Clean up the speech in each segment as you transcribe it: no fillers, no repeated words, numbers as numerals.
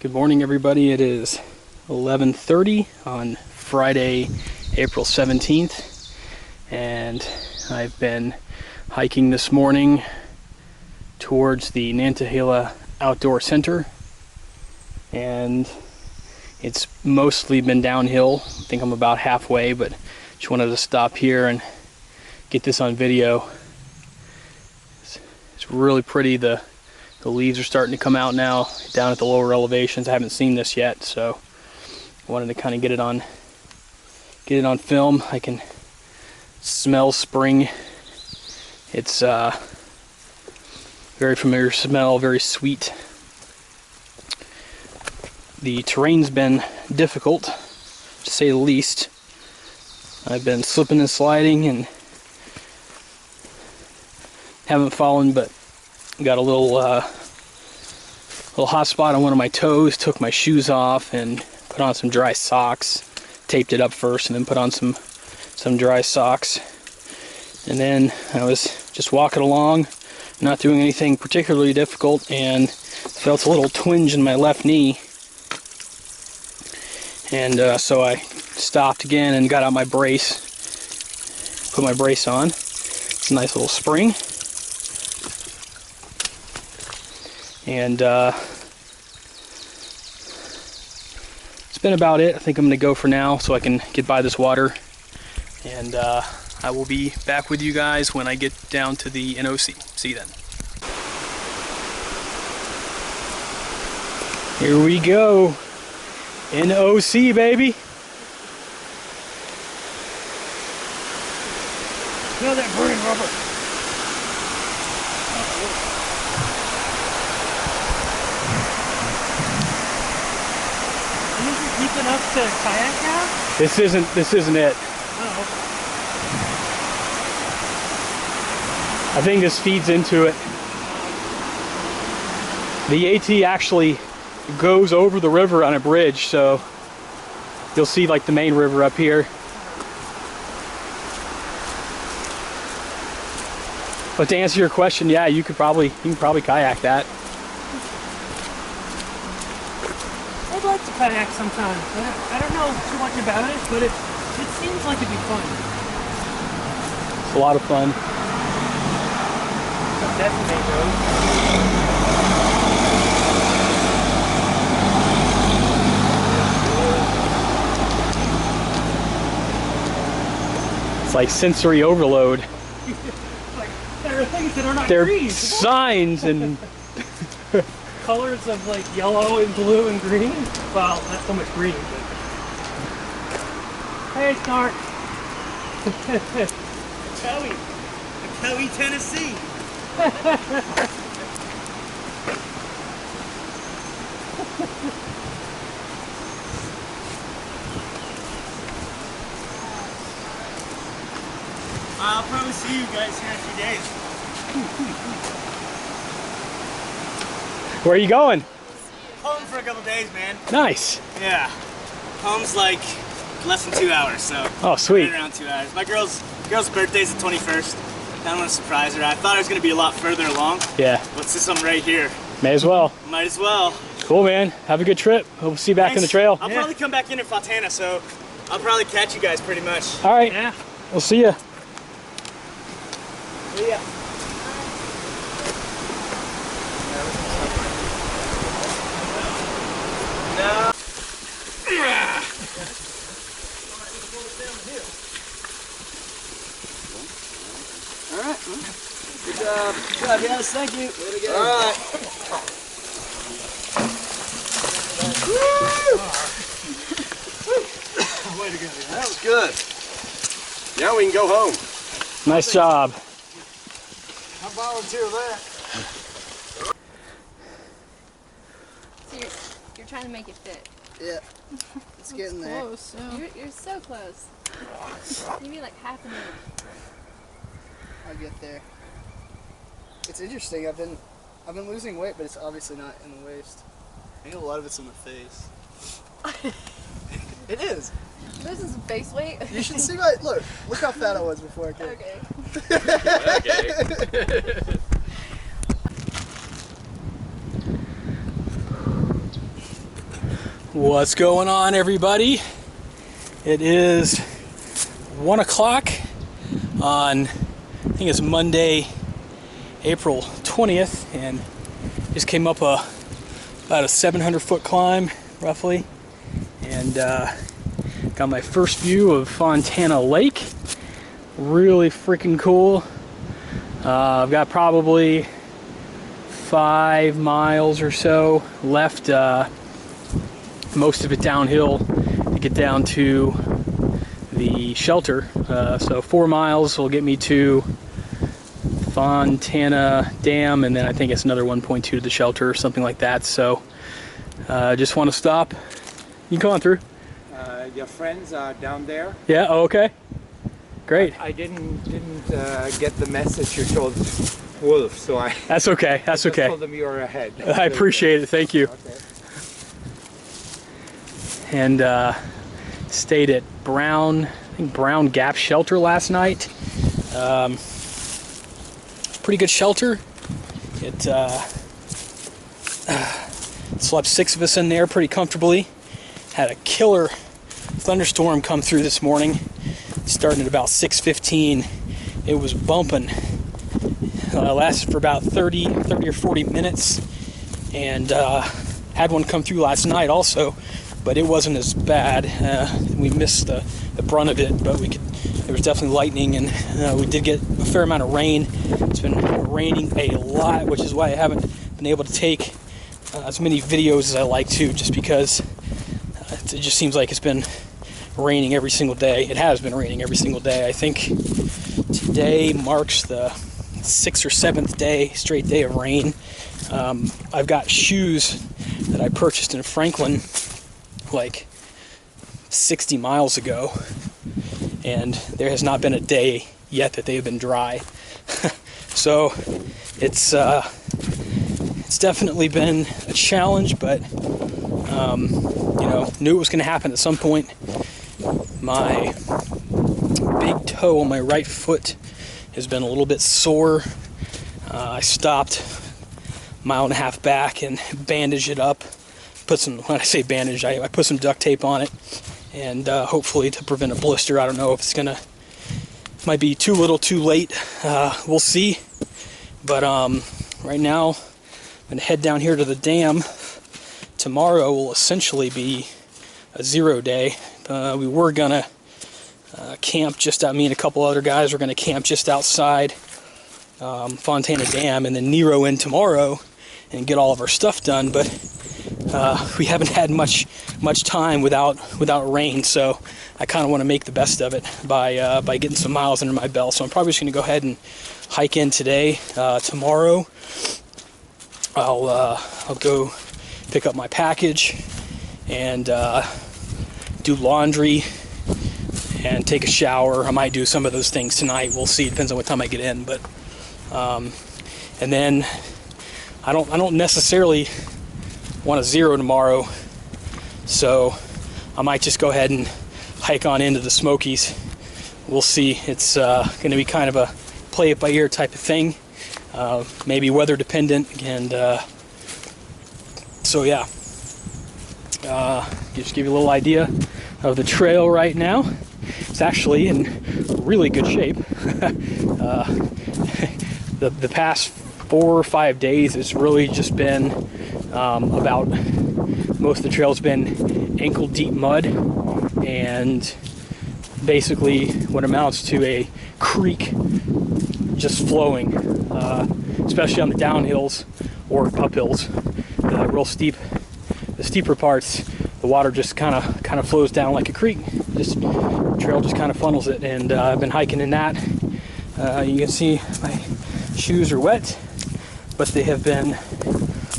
Good morning, everybody. It is 11:30 on Friday, April 17th, and I've been hiking this morning towards the Nantahala Outdoor Center, and it's mostly been downhill. I think I'm about halfway, but just wanted to stop here and get this on video. It's really pretty. The leaves are starting to come out now down at the lower elevations. I haven't seen this yet, so I wanted to kind of get it on film. I can smell spring. It's very familiar smell, very sweet. The terrain's been difficult, to say the least. I've been slipping and sliding and haven't fallen, but got a little hot spot on one of my toes. Took my shoes off and put on some dry socks. Taped it up first and then put on some dry socks. And then I was just walking along, not doing anything particularly difficult, and felt a little twinge in my left knee. And so I stopped again and got out my brace, put my brace on. It's a nice little spring. And it's been about it. I think I'm going to go for now so I can get by this water. And I will be back with you guys when I get down to the NOC. See you then. Here we go. NOC, baby. Smell that burning rubber. Deep enough to kayak now? This isn't it. Oh. I think this feeds into it. The AT actually goes over the river on a bridge, so you'll see like the main river up here. But to answer your question, yeah, you can probably kayak that. I'd like to kayak sometime. I don't know too much about it, but it seems like it'd be fun. It's a lot of fun. That's the main road. It's like sensory overload. Like, there are things that are not There are green. signs and Colors of like yellow and blue and green. Well, not so much green, but... Hey, Snark. Kelly, Tennessee. I'll probably see you guys here in a few days. where are you going? Home for a couple days, man. Nice. Yeah. Home's like less than 2 hours, so. Oh, sweet. Right around 2 hours. My girl's birthday's the 21st. I want to surprise her. I thought I was going to be a lot further along. Yeah. But since I'm right here, May as well. might as well. Cool, man. Have a good trip. Hope to see you back in the trail. I'll probably come back in Fontana, so I'll probably catch you guys pretty much. All right. Yeah. We'll see ya. Yeah. No. All right. Good job. Good job, guys. Thank you. Way to go. All right. Way to go. That was good. Now we can go home. Nice job. I volunteer that. So you're trying to make it fit. Yeah, it's getting there. Close. You're so close. Maybe like half an inch. I'll get there. It's interesting. I've been losing weight, but it's obviously not in the waist. I think a lot of it's in the face. It is. This is base weight. You should see my look. Look how fat I was before I came. Okay. Okay. What's going on, everybody? It is 1 o'clock on, I think it's Monday, April 20th, and just came up about a 700-foot climb, roughly, and got my first view of Fontana Lake. Really freaking cool. I've got probably 5 miles or so left, most of it downhill to get down to the shelter. So 4 miles will get me to Fontana Dam, and then I think it's another 1.2 to the shelter or something like that. So just want to stop. You come on through. Your friends are down there. Yeah. Oh, okay. Great. I didn't get the message you told Wolf, so I. That's okay. That's I just okay. told them you were ahead. I appreciate it. Thank you. Okay. And stayed at Brown Gap Shelter last night. Pretty good shelter. It slept 6 of us in there pretty comfortably. Had a killer thunderstorm come through this morning, starting at about 6:15. It was bumping. Lasted for about 30 or 40 minutes, and had one come through last night also, but it wasn't as bad. We missed the brunt of it, but there was definitely lightning, and we did get a fair amount of rain. It's been raining a lot, which is why I haven't been able to take as many videos as I like to, just because it just seems like it's been raining every single day. It has been raining every single day. I think today marks the 6th or 7th straight day of rain. I've got shoes that I purchased in Franklin like 60 miles ago, and there has not been a day yet that they have been dry. So it's definitely been a challenge, but knew it was going to happen at some point. My big toe on my right foot has been a little bit sore. I stopped a mile and a half back and bandaged it up. When I say bandage, I put some duct tape on it, and hopefully to prevent a blister. I don't know if it's might be too little too late. We'll see. But right now, I'm going to head down here to the dam. Tomorrow will essentially be a 0 day. We were going to camp just out, me and a couple other guys were going to camp just outside Fontana Dam, and then Nero in tomorrow and get all of our stuff done, but we haven't had much time without rain, so I kind of want to make the best of it by getting some miles under my belt. So I'm probably just going to go ahead and hike in today. Tomorrow I'll go pick up my package and do laundry and take a shower. I might do some of those things tonight. We'll see. It depends on what time I get in. But and then I don't necessarily want a 0 tomorrow, so I might just go ahead and hike on into the Smokies. We'll see. It's going to be kind of a play it by ear type of thing, maybe weather dependent, and so yeah. Just give you a little idea of the trail right now. It's actually in really good shape. The past 4 or 5 days, it's really just been about, most of the trail's been ankle deep mud, and basically what amounts to a creek just flowing, especially on the downhills or uphills. The steeper parts, the water just kind of flows down like a creek. The trail just kind of funnels it, and I've been hiking in that. You can see my shoes are wet, but they have been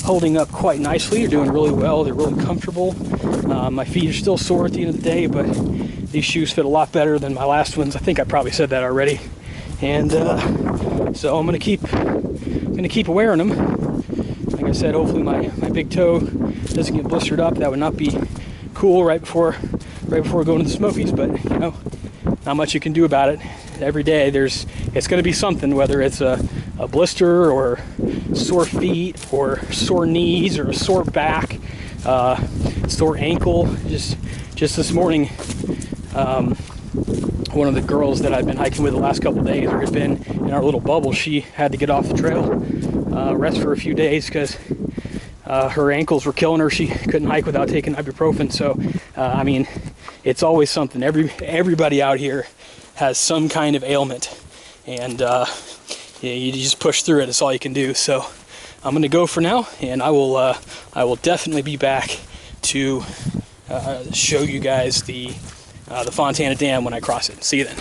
holding up quite nicely. They're doing really well. They're really comfortable. My feet are still sore at the end of the day, but these shoes fit a lot better than my last ones. I think I probably said that already. And so I'm gonna keep wearing them. Like I said, hopefully my big toe doesn't get blistered up. That would not be cool right before going to the Smokies, but not much you can do about it. Every day it's going to be something, whether it's a blister or sore feet or sore knees or a sore back. sore ankle. Just this morning, one of the girls that I've been hiking with the last couple of days, or had been in our little bubble, she had to get off the trail, rest for a few days because her ankles were killing her. She couldn't hike without taking ibuprofen. So, I mean, it's always something. Everybody out here has some kind of ailment, and yeah, you just push through it. It's all you can do. So, I'm gonna go for now, and I will definitely be back to show you guys the Fontana Dam when I cross it. See you then.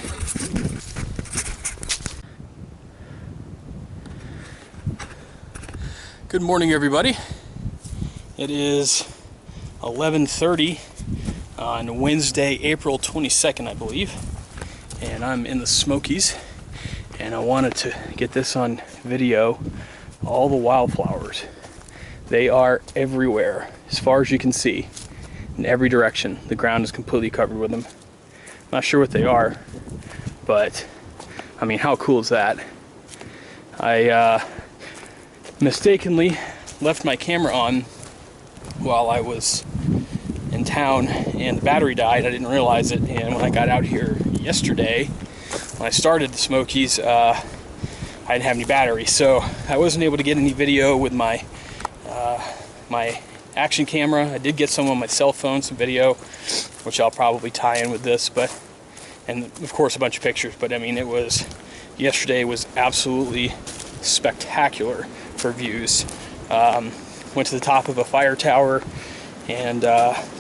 Good morning, everybody. It is 11:30 on Wednesday, April 22nd, I believe, and I'm in the Smokies, and I wanted to get this on video. All the wildflowers, they are everywhere, as far as you can see, in every direction. The ground is completely covered with them. Not sure what they are, but I mean, how cool is that? I mistakenly left my camera on while I was in town, and the battery died. I didn't realize it, and when I got out here yesterday, when I started the Smokies, I didn't have any battery, so I wasn't able to get any video with my my action camera. I did get some on my cell phone, some video, which I'll probably tie in with this, and of course a bunch of pictures. But I mean, yesterday was absolutely spectacular for views. Went to the top of a fire tower, and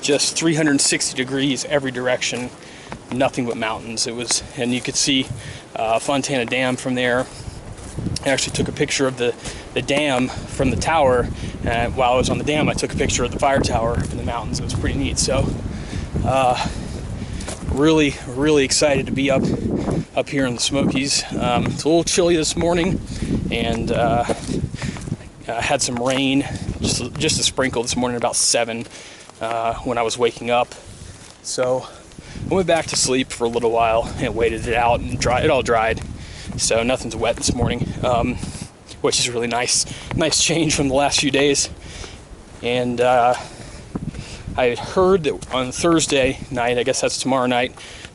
just 360 degrees every direction, nothing but mountains. And you could see Fontana Dam from there. I actually took a picture of the dam from the tower, and while I was on the dam, I took a picture of the fire tower in the mountains. It was pretty neat. So, really excited to be up here in the Smokies. It's a little chilly this morning, and I had some rain, just a sprinkle this morning, about 7 when I was waking up. So I went back to sleep for a little while and waited it out, and it all dried. So nothing's wet this morning, which is really nice change from the last few days. And I had heard that on Thursday night, I guess that's tomorrow night,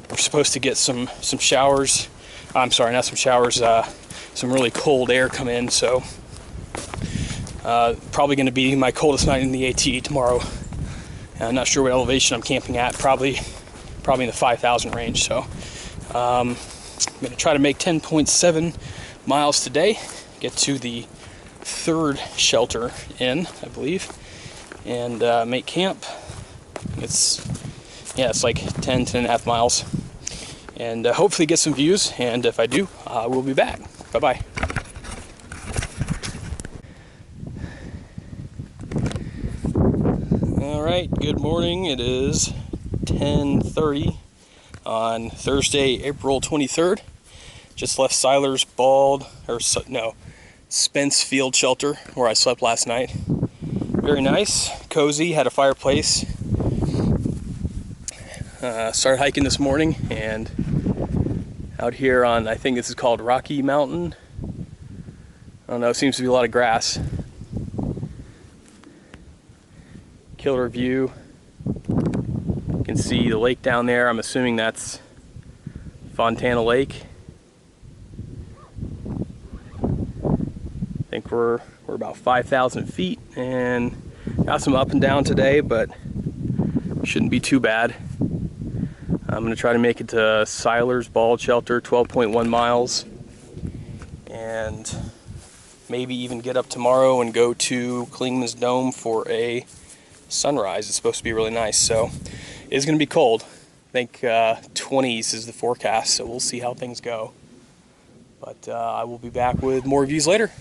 we're supposed to get some showers. I'm sorry, not some showers, some really cold air come in. So probably going to be my coldest night in the AT tomorrow. I'm not sure what elevation I'm camping at, probably in the 5,000 range. So I'm going to try to make 10.7 miles today, get to the 3rd shelter in, I believe, and make camp. It's like 10.5 miles, and hopefully get some views, and if I do, we'll be back. Bye-bye. Alright, good morning. It is 10:30 on Thursday, April 23rd. Just left Seiler's Spence Field Shelter, where I slept last night. Very nice, cozy, had a fireplace. Started hiking this morning, and out here on, I think this is called Rocky Mountain. I don't know, seems to be a lot of grass. Killer view. You can see the lake down there. I'm assuming that's Fontana Lake. I think we're about 5,000 feet, and got some up and down today, but shouldn't be too bad. I'm going to try to make it to Seiler's Bald Shelter, 12.1 miles, and maybe even get up tomorrow and go to Klingman's Dome for a sunrise. It's supposed to be really nice, so it's going to be cold. I think 20s is the forecast, so we'll see how things go. But I will be back with more views later.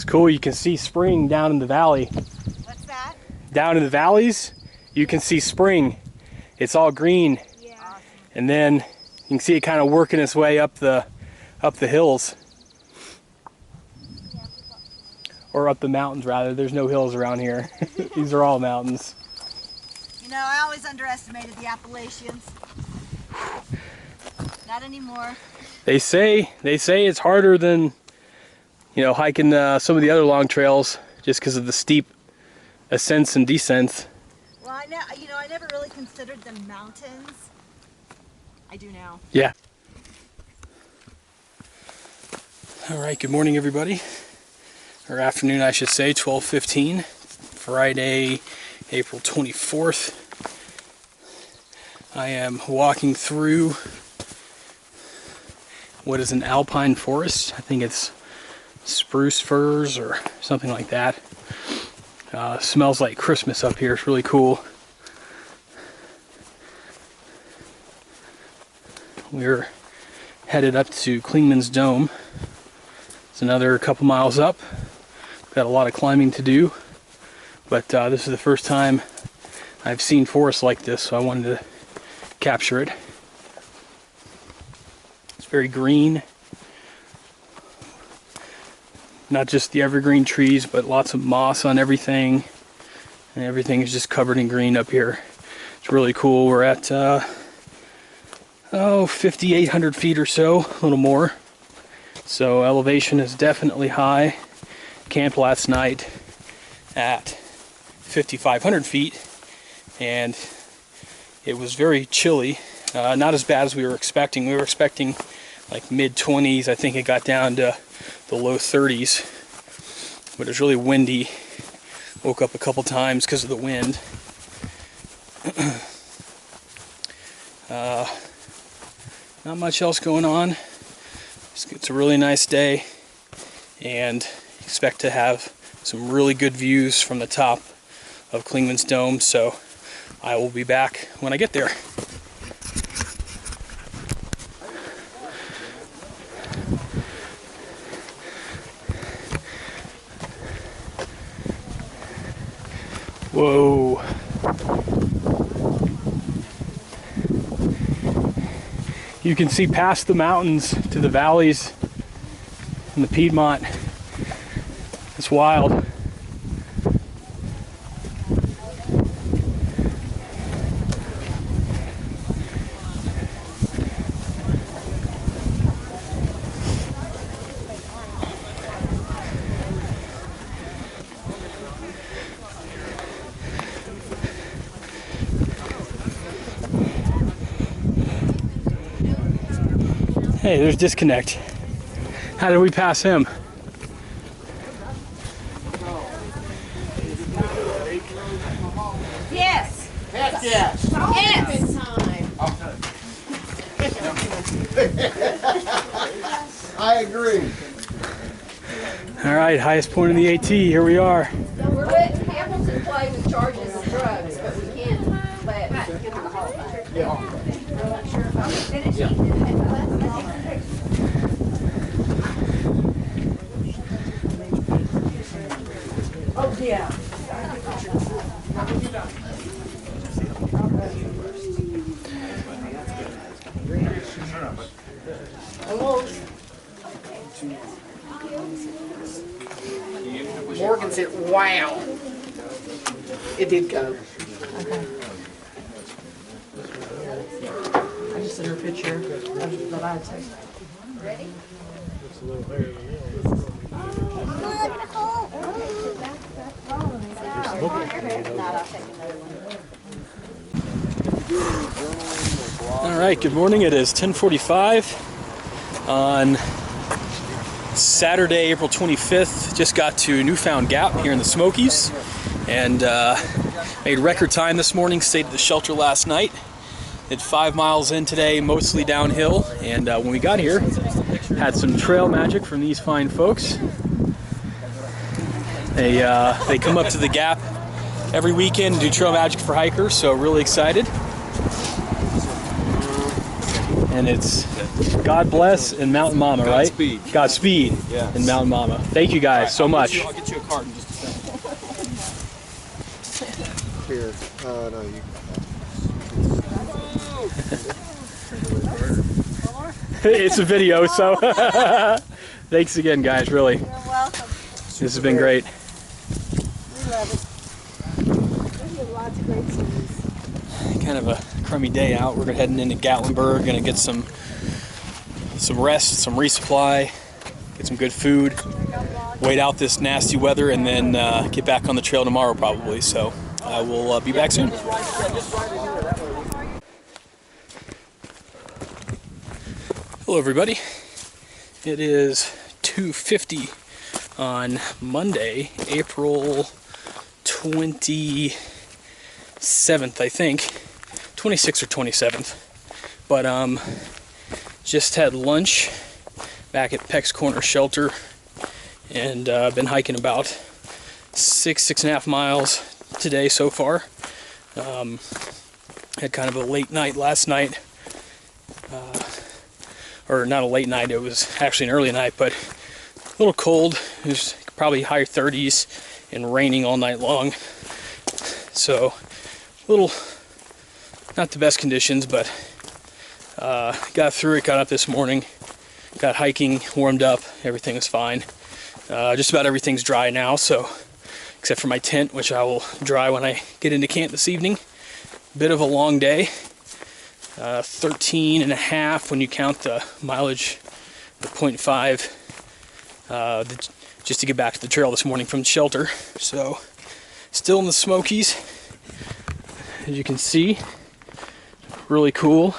cool. You can see spring down in the valley. What's that? Down in the valleys, you can see spring. It's all green. Yeah. And then you can see it kind of working its way up the hills. Or up the mountains, rather. There's no hills around here. These are all mountains. You know, I always underestimated the Appalachians. Not anymore. They say it's harder than, you know, hiking some of the other long trails, just because of the steep ascents and descents. Well, I never really considered them mountains. I do now. Yeah. All right. Good morning, everybody. Or afternoon, I should say. 12:15, Friday, April 24th. I am walking through what is an alpine forest. I think it's spruce firs or something like that. Smells like Christmas up here. It's really cool. We're headed up to Clingman's Dome. It's another couple miles up. Got a lot of climbing to do, but this is the first time I've seen forests like this, so I wanted to capture it. It's very green. Not just the evergreen trees, but lots of moss on everything. And everything is just covered in green up here. It's really cool. We're at 5,800 feet or so, a little more. So elevation is definitely high. Camped last night at 5,500 feet, and it was very chilly. Not as bad as we were expecting. We were expecting like mid-20s. I think it got down to the low 30s, but it was really windy. Woke up a couple times because of the wind. Not much else going on. It's a really nice day, and expect to have some really good views from the top of Clingman's Dome, so I will be back when I get there. Whoa. You can see past the mountains to the valleys in the Piedmont. It's wild. Hey, there's Disconnect. How did we pass him? Yes. Heck yes. Yes. I agree. All right, highest point in the AT. Here we are. We're letting Hamilton play with charges and drugs, but we can't let him in the hall. Yeah. I'm not sure about it. Oh yeah. Morgan said, wow. It did go. Okay. I just sent her a picture of that I had taken. Ready? All right, good morning. It is 10:45 on Saturday, April 25th. Just got to Newfound Gap here in the Smokies and made record time this morning. Stayed at the shelter last night. Did 5 miles in today, mostly downhill. And when we got here, had some trail magic from these fine folks. They come up to the Gap every weekend and do trail magic for hikers, so really excited. And it's God bless and Mountain Mama, right? Godspeed. Godspeed Yes. and Mountain Mama. Thank you guys so much. I'll get you a card in just a second. Here. No, you. It's a video, so thanks again, guys. Really, You're welcome. this has been great. We love it. We have lots of great stories. Kind of a crummy day out. We're heading into Gatlinburg. Gonna get some rest, some resupply, get some good food, wait out this nasty weather, and then get back on the trail tomorrow probably. So I will be back soon. Hello everybody. It is 2:50 on Monday, April 27th, I think. 26th or 27th. But just had lunch back at Peck's Corner Shelter, and been hiking about 6.5 miles today so far. Had kind of a late night last night. Or not a late night, it was actually an early night, but a little cold. It was probably high 30s and raining all night long. So, a little, not the best conditions, but got through it, got up this morning, got hiking, warmed up, everything was fine. Just about everything's dry now, so, except for my tent, which I will dry when I get into camp this evening. Bit of a long day. 13.5 when you count the mileage, the 0.5, just to get back to the trail this morning from the shelter. So, still in the Smokies, as you can see. Really cool,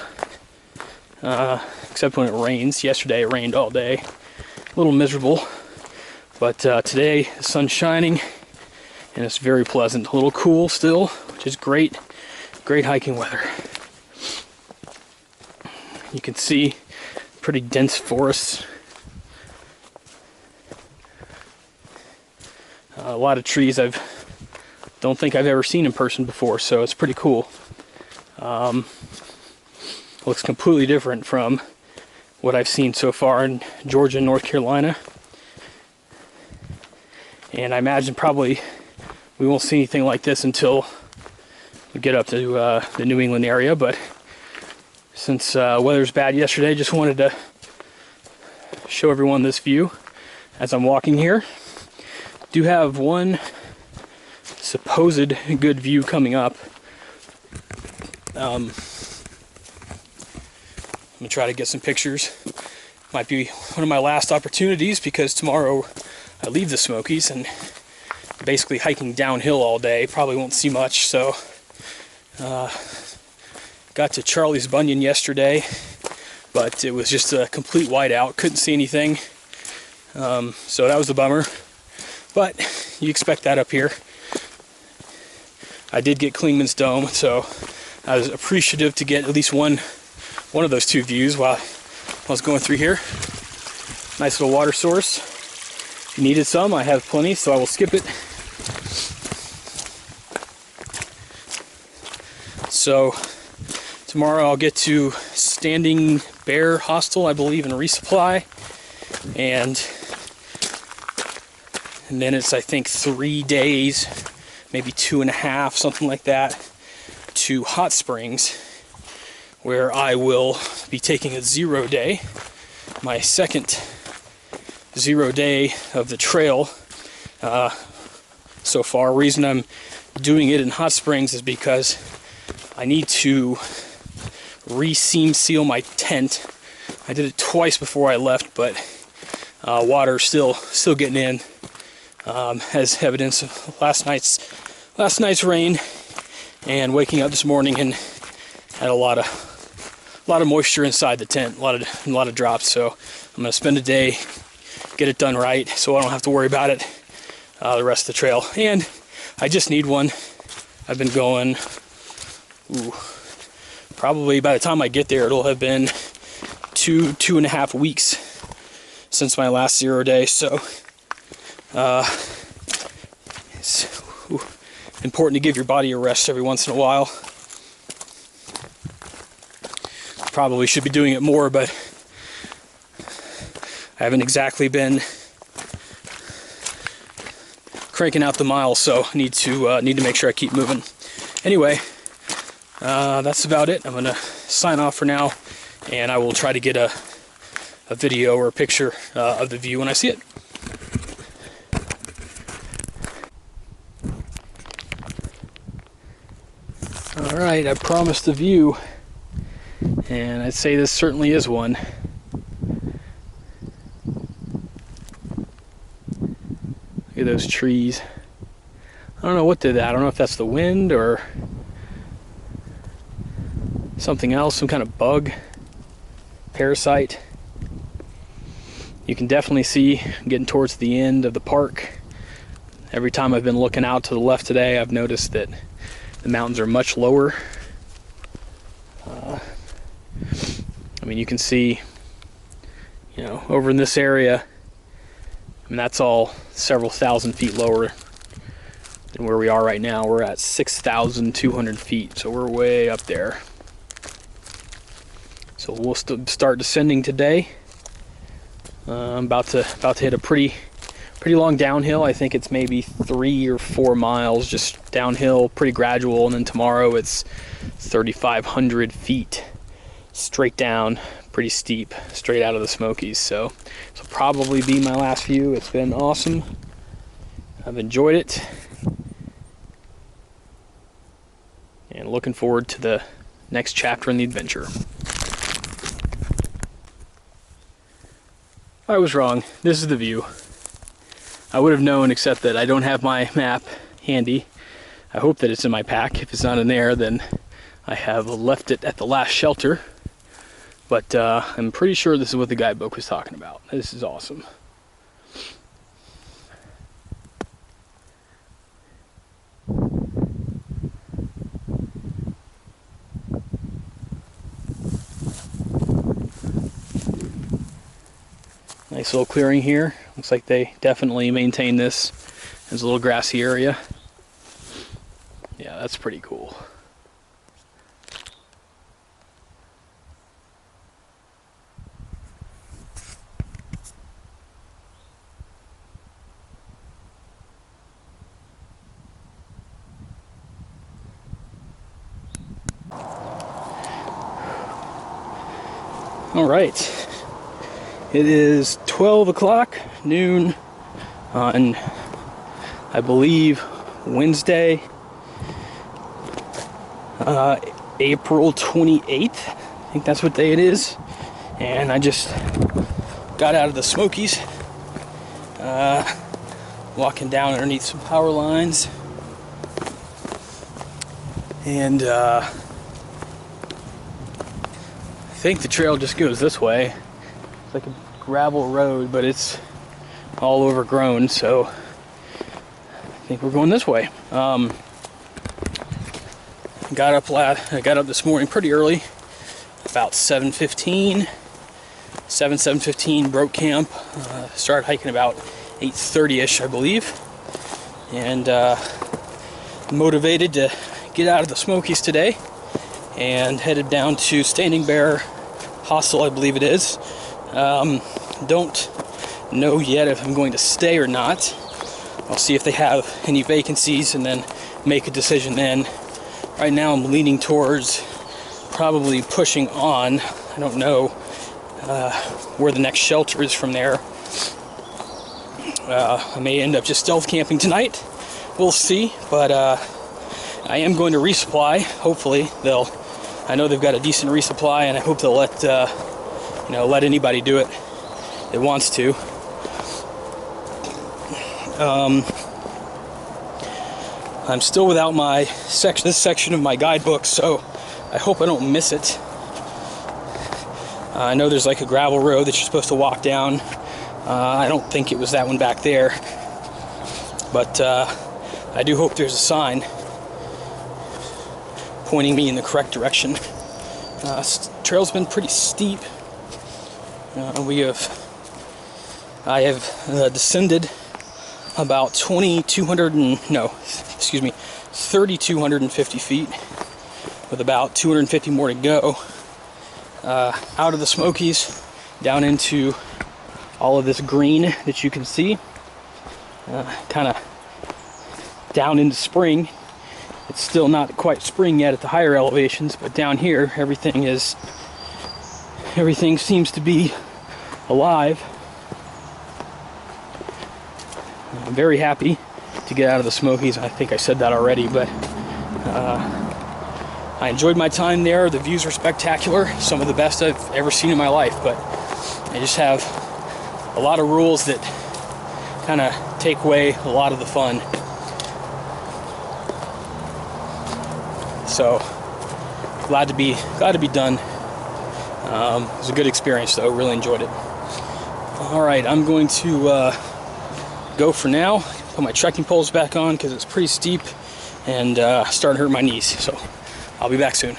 except when it rains. Yesterday it rained all day. A little miserable, but today the sun's shining and it's very pleasant. A little cool still, which is great. Great hiking weather. You can see pretty dense forests. A lot of trees don't think I've ever seen in person before, so it's pretty cool. Looks completely different from what I've seen so far in Georgia and North Carolina. And I imagine probably we won't see anything like this until we get up to the New England area, but since weather's bad yesterday, just wanted to show everyone this view as I'm walking here. Do have one supposed good view coming up. Let me try to get some pictures. Might be one of my last opportunities because tomorrow I leave the Smokies and basically hiking downhill all day. Probably won't see much, so got to Charlie's Bunyan yesterday, but it was just a complete whiteout. Couldn't see anything, so that was a bummer. But you expect that up here. I did get Klingman's Dome, so I was appreciative to get at least one of those two views while I was going through here. Nice little water source. If you needed some, I have plenty, so I will skip it. So tomorrow I'll get to Standing Bear Hostel, I believe, in resupply, and then it's, I think, 3 days, maybe 2.5, something like that, to Hot Springs, where I will be taking a 0 day, my second 0 day of the trail so far. Reason I'm doing it in Hot Springs is because I need to re-seam seal my tent. I did it twice before I left, but water's still getting in, as evidence of last night's rain and waking up this morning and had a lot of moisture inside the tent, a lot of drops. So I'm gonna spend a day, get it done right, so I don't have to worry about it the rest of the trail. And I just need one. I've been going, probably by the time I get there, it'll have been 2.5 weeks since my last 0 day. So it's important to give your body a rest every once in a while. Probably should be doing it more, but I haven't exactly been cranking out the miles, so I need to make sure I keep moving. Anyway, that's about it. I'm gonna sign off for now, and I will try to get a video or a picture of the view when I see it. All right, I promised a view, and I'd say this certainly is one. Look at those trees. I don't know what did that. I don't know if that's the wind or something else, some kind of bug, parasite. You can definitely see I'm getting towards the end of the park. Every time I've been looking out to the left today, I've noticed that the mountains are much lower. I mean, you can see, you know, over in this area, I mean, that's all several thousand feet lower than where we are right now. We're at 6,200 feet, so we're way up there. So we'll start descending today. I'm about to hit a pretty long downhill. I think it's maybe 3 or 4 miles just downhill, pretty gradual, and then tomorrow it's 3,500 feet straight down, pretty steep, straight out of the Smokies. So this will probably be my last view. It's been awesome. I've enjoyed it, and looking forward to the next chapter in the adventure. I was wrong. This is the view. I would have known, except that I don't have my map handy. I hope that it's in my pack. If it's not in there, then I have left it at the last shelter. But I'm pretty sure this is what the guidebook was talking about. This is awesome. Nice little clearing here. Looks like they definitely maintain this as a little grassy area. Yeah, that's pretty cool. All right. It is 12 o'clock, noon, on, I believe, Wednesday, April 28th. I think that's what day it is. And I just got out of the Smokies, walking down underneath some power lines. And I think the trail just goes this way. It's like a gravel road, but it's all overgrown, so I think we're going this way. I got up this morning pretty early, about 7:15, broke camp, started hiking about 8:30ish, I believe, and motivated to get out of the Smokies today, and headed down to Standing Bear Hostel, I believe it is. Don't know yet if I'm going to stay or not. I'll see if they have any vacancies and then make a decision then. Right now I'm leaning towards probably pushing on. I don't know where the next shelter is from there. I may end up just stealth camping tonight. We'll see, but I am going to resupply. Hopefully I know they've got a decent resupply, and I hope they'll let anybody do it that wants to. I'm still without this section of my guidebook, so I hope I don't miss it. I know there's like a gravel road that you're supposed to walk down. I don't think it was that one back there, but I do hope there's a sign pointing me in the correct direction. Trail's been pretty steep. I have descended about 3,250 feet, with about 250 more to go. out of the Smokies down into all of this green that you can see, kind of down into spring. It's still not quite spring yet at the higher elevations, but down here everything seems to be alive. I'm very happy to get out of the Smokies. I think I said that already, but I enjoyed my time there. The views are spectacular, some of the best I've ever seen in my life, but I just have a lot of rules that kind of take away a lot of the fun. So glad to be done. It was a good experience though, really enjoyed it. All right, I'm going to go for now. Put my trekking poles back on because it's pretty steep and starting to hurt my knees. So I'll be back soon.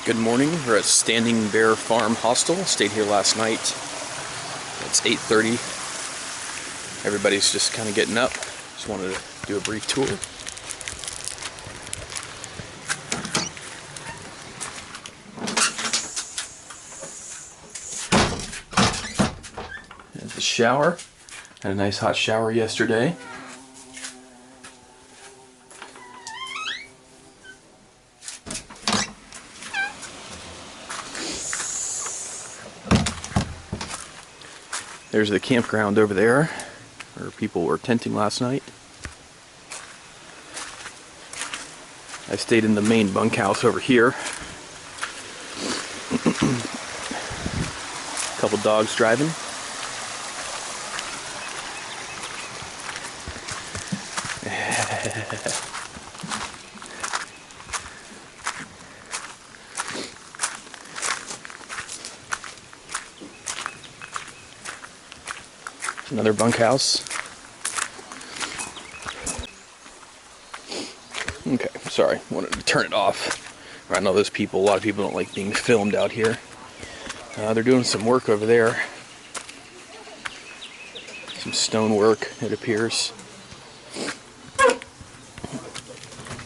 Good morning. We're at Standing Bear Farm Hostel. Stayed here last night. It's 8:30. Everybody's just kind of getting up. Just wanted to do a brief tour. There's the shower. Had a nice hot shower yesterday. There's the campground over there, where people were tenting last night. I stayed in the main bunkhouse over here. A couple dogs driving. Another bunkhouse. Okay, sorry, wanted to turn it off. I know those people, a lot of people don't like being filmed out here. They're doing some work over there. Some stone work, it appears.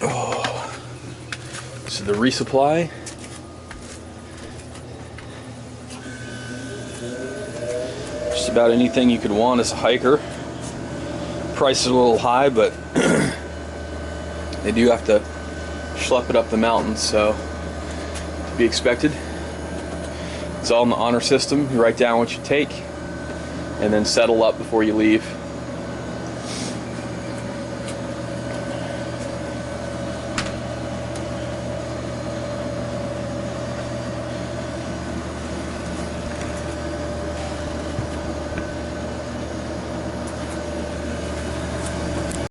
Oh, this is the resupply. Just about anything you could want as a hiker. Price is a little high, but they do have to schlep it up the mountains, so to be expected. It's all in the honor system. You write down what you take and then settle up before you leave.